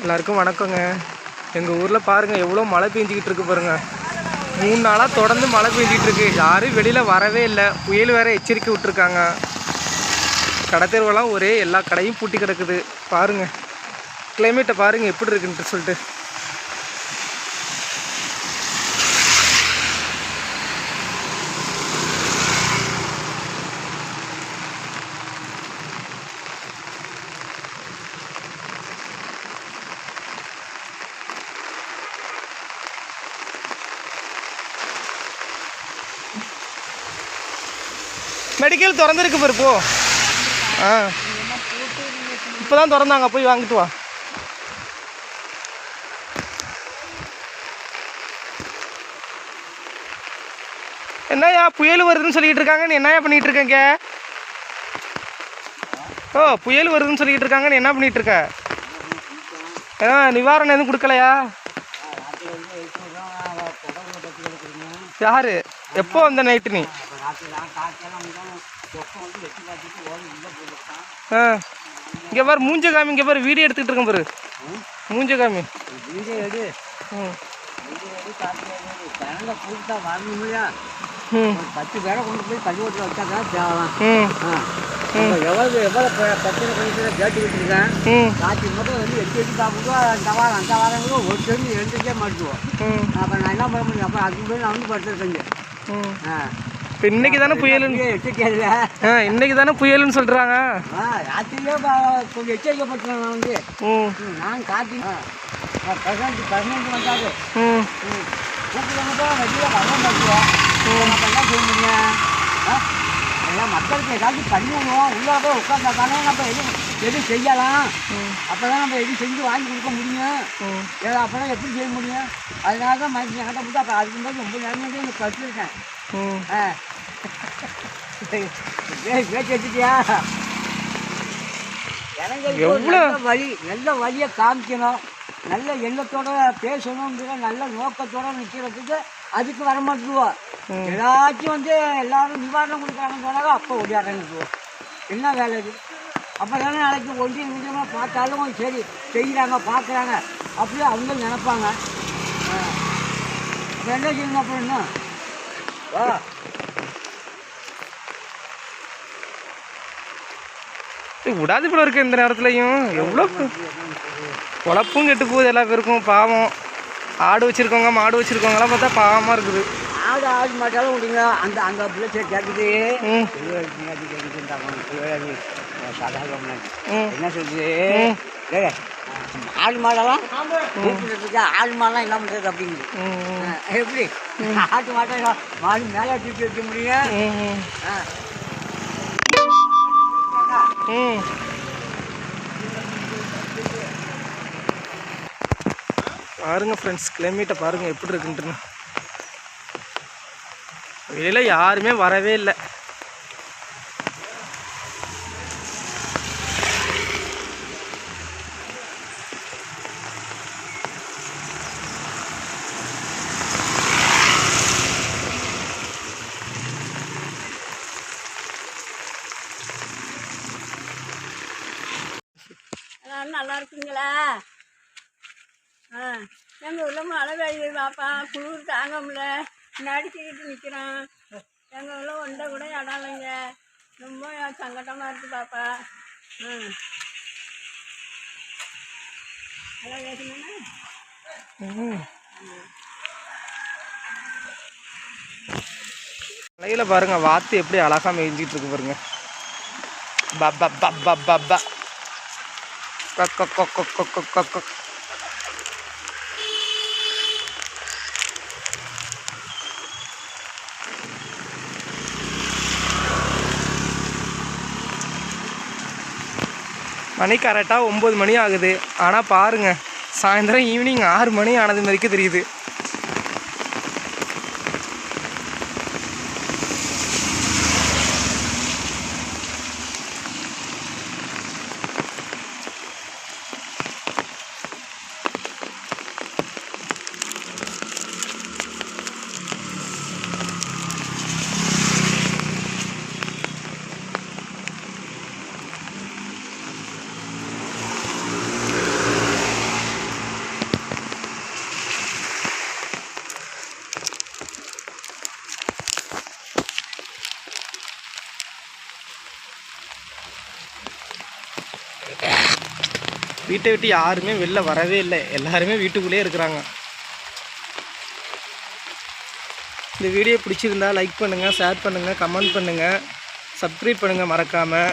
எல்லாருக்கும் வணக்கங்க. எங்கள் ஊரில் பாருங்கள் எவ்வளோ மழை பெஞ்சிக்கிட்டு இருக்கு பாருங்கள். 3 நாளாக தொடர்ந்து மழை பெஞ்சிக்கிட்டு இருக்கு. யாரும் வெளியில் வரவே இல்லை. புயல் வேறு எச்சரிக்கை விட்டுருக்காங்க. கடைத்தெருவெல்லாம் ஒரே எல்லா கடையும் பூட்டி கிடக்குது. பாருங்கள் கிளைமேட்டை பாருங்கள் எப்படி இருக்குன்ட்டு சொல்லிட்டு. மெடிக்கல் திறந்துருக்கு பாரு போ. இப்போ தான் திறந்தாங்க, போய் வாங்கிட்டு வா. என்னய்யா புயல் வருதுன்னு சொல்லிக்கிட்டு இருக்காங்க, நீ என்னய்யா பண்ணிகிட்டு இருக்கீங்க? ஓ புயல் வருதுன்னு சொல்லிக்கிட்டு இருக்காங்க, நீ என்ன பண்ணிகிட்டு இருக்க? ஏன்னா நிவாரணம் எதுவும் கொடுக்கலையா? யாரு எப்போ வந்த நைட்டு நீ? இங்கே பாரு மூஞ்ச காமி, இங்கே பாரு வீடியோ எடுத்துக்கிட்டு இருக்கேன் பாரு. மூஞ்ச காமி. பத்து பேரை கொண்டு போய் பள்ளிக்கூடத்தில் வச்சா தான் தேவலாம். எவ்வளோ பிரச்சனை பண்ணிட்டு கேட்டுக்கிட்டு இருக்கேன். ராத்திரி மட்டும் வந்து எட்டு சாப்பிடுவோம். அந்த வாரம் கூட ஒரு டைம் எழுந்துக்கே மாட்டுவோம். அப்போ நான் என்ன பண்ண முடியும்? அப்போ அதுக்கு போய் நான் வந்து படுத்துருக்கேன். இப்போ இன்னைக்கு தானே புயலுன்னு இன்னைக்கு தானே புயலுன்னு சொல்கிறாங்க. ராத்திரியே கொஞ்சம் எச்சரிக்கைப்பட்டுறேன். நான் வந்து நான் காட்டி பதினஞ்சு வந்தாரு கூப்பிட்டு வெளியில் வரணும் பண்ணுவோம். நம்ம என்ன செய்ய முடியும்? எல்லாம் மக்களுக்கு ஏதாச்சும் பண்ணுவோம். உள்ளே போய் உட்காந்தா தானே நம்ம எதுவும் செய்யலாம். அப்போ தான் நம்ம எதுவும் செஞ்சு வாங்கி கொடுக்க முடியும். அப்போ தான் எப்படி செய்ய முடியும்? அதனால தான் மனுஷன் என்கிட்ட போட்டு அப்போ அதுக்கு முன்னாடி ரொம்ப நேரம் எனக்கு படிச்சிருக்கேன். பேச்சு வச்சுட்டியா? எனக்கு நல்ல வழியை காமிக்கணும், நல்ல எண்ணத்தோட பேசணுங்கிற நல்ல நோக்கத்தோட நிற்கிறதுக்கு அதுக்கு வரமாட்டுருவோம். ஏதாச்சும் வந்து எல்லாரும் நிவாரணம் கொடுக்குறாங்கன்னு சொன்னாலும் அப்போ ஒடியாடுறேன்னு என்ன வேலை இது? அப்போ தானே நாளைக்கு ஒன்றியமாக பார்த்தாலும் சரி செய்கிறாங்க பார்க்குறாங்க அப்படியே அவங்க நினைப்பாங்க. அப்போ என்ன செய்யணும்? அப்புறம் என்ன வா விடாது போல இருக்கு. இந்த நேரத்துலையும் எவ்வளோ குழப்பும் கெட்டு போகுது எல்லா பேருக்கும். பாவம் ஆடு வச்சுருக்கவங்க மாடு வச்சுருக்கவங்களாம் பார்த்தா பாவமாக இருக்குது. ஆடு மாட்டாலும் விடுங்க. அந்த பிள்ளை கேட்குது என்ன சொல்லுது? ஆடு மாடெல்லாம் கூப்பிட்டு ஆடு மாடெல்லாம் என்ன பண்ணுறது அப்படிங்குது. எப்படி ஆட்டு மாட்டை மாடு மேலே தூக்கி வைக்க முடியும்? பாருங்க ஃப்ரெண்ட்ஸ் கிளைமேட்டை பாருங்க எப்படி இருக்குன்ட்டு. வெளியில் யாருமே வரவே இல்லை. நல்லா இருக்குங்களா? எங்கள் ஊரில் மழை பெய்யுது பாப்பா. குளிர் தாங்க முடியல, நடிச்சுக்கிட்டு நிற்கிறோம். எங்கள் ஊரில் ஒன்றை கூட இடம் இல்லைங்க. ரொம்ப சங்கடமாக இருக்குது பாப்பா. நல்லா பேசுங்கண்ணா. மலையில் பாருங்க வாத்து எப்படி அழகாக மேய்ஞ்சிட்டு இருக்கு பாருங்க. பப்பா பப்பா பப்பா கொக்க. மணி கரெக்டாக 9 மணி ஆகுது. ஆனால் பாருங்கள் சாயந்தரம் ஈவினிங் 6 மணி ஆனது மாதிரிக்கு தெரியுது. வீட்டை விட்டு யாருமே வெளில வரவே இல்லை, எல்லாருமே வீட்டுக்குள்ளேயே இருக்கிறாங்க. இந்த வீடியோ பிடிச்சிருந்தா லைக் பண்ணுங்கள், ஷேர் பண்ணுங்கள், கமெண்ட் பண்ணுங்கள், சப்ஸ்கிரைப் பண்ணுங்கள் மறக்காமல்.